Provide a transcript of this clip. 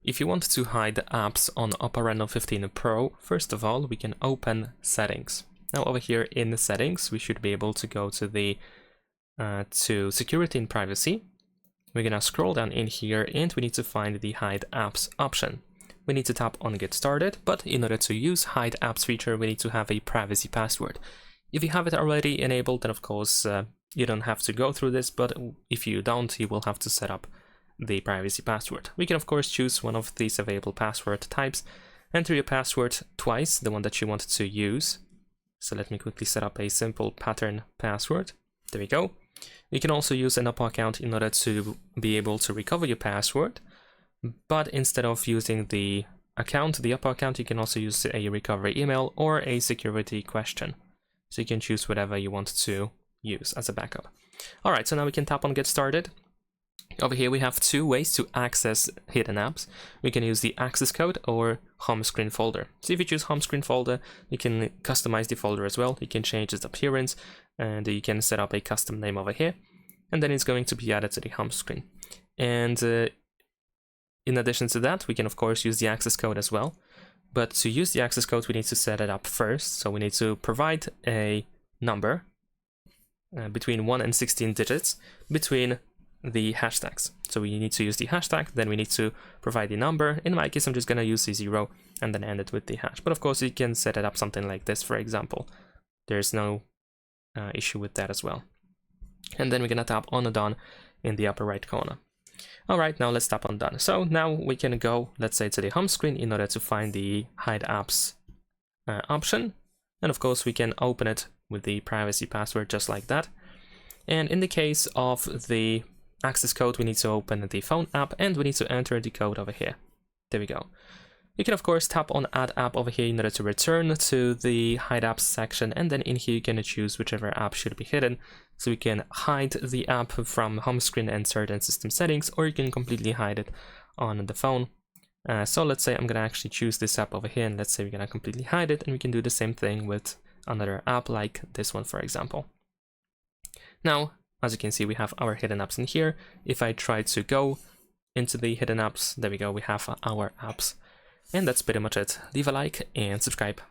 If you want to hide apps on OPPO Reno 15 Pro, first of all, we can open Settings. Now over here in the Settings, we should be able to go to the to Security and Privacy. We're gonna scroll down in here and we need to find the Hide Apps option. We need to tap on Get Started, but in order to use Hide Apps feature, we need to have a privacy password. If you have it already enabled, then of course you don't have to go through this, but if you don't, you will have to set up the privacy password. We can of course choose one of these available password types, enter your password twice, the one that you want to use. So let me quickly set up a simple pattern password. There we go. You can also use an OPPO account in order to be able to recover your password, but instead of using the account, the OPPO account, you can also use a recovery email or a security question. So you can choose whatever you want to use as a backup. Alright, so now we can tap on Get Started. Over here we have two ways to access hidden apps. We can use the access code or home screen folder. So if you choose home screen folder, you can customize the folder as well. You can change its appearance and you can set up a custom name over here, and then it's going to be added to the home screen. And in addition to that, we can of course use the access code as well. But to use the access code, we need to set it up first. So we need to provide a number between 1 and 16 digits between the hashtags. So we need to use the hashtag, then we need to provide the number. In my case, I'm just going to use the 0 and then end it with the hash. But of course, you can set it up something like this, for example. There's no issue with that as well. And then we're going to tap on Done in the upper right corner. All right, now let's tap on Done. So now we can go, let's say, to the home screen in order to find the Hide Apps option. And of course, we can open it with the privacy password just like that. And in the case of the access code, we need to open the phone app and we need to enter the code over here. There we go. You can of course tap on Add App over here in order to return to the Hide Apps section, and then in here you can choose whichever app should be hidden. So you can hide the app from home screen and certain system settings, or you can completely hide it on the phone. So let's say I'm gonna actually choose this app over here, and let's say we're gonna completely hide it, and we can do the same thing with another app like this one, for example. Now, as you can see, we have our hidden apps in here. If I try to go into the hidden apps, there we go, we have our apps. And that's pretty much it. Leave a like and subscribe.